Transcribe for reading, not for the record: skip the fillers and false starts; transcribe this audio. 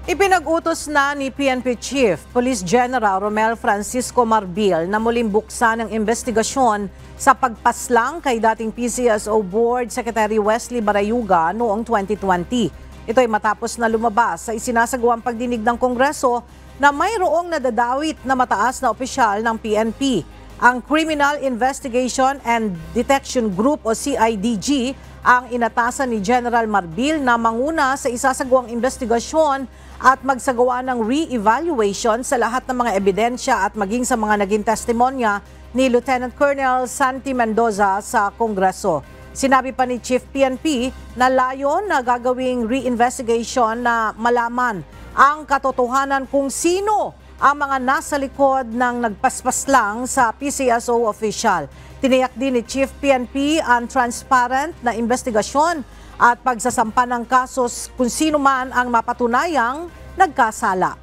Ipinag-utos na ni PNP Chief Police General Romel Francisco Marbil na muling buksan ang investigasyon sa pagpaslang kay dating PCSO Board Secretary Wesley Barayuga noong 2020. Ito ay matapos na lumabas sa isinasagawang pagdinig ng Kongreso na mayroong nadadawit na mataas na opisyal ng PNP. Ang Criminal Investigation and Detection Group o CIDG ang inatasan ni General Marbil na manguna sa isasagawang investigasyon at magsagawa ng re-evaluation sa lahat ng mga ebidensya at maging sa mga naging testimonya ni Lieutenant Colonel Santi Mendoza sa Kongreso. Sinabi pa ni Chief PNP na layon na gagawing re-investigation na malaman ang katotohanan kung sino ang mga nasa likod ng nagpaspaslang sa PCSO official. Tiniyak din ni Chief PNP ang transparent na investigasyon at pagsasampa ng kasos kung sino man ang mapatunayang nagkasala.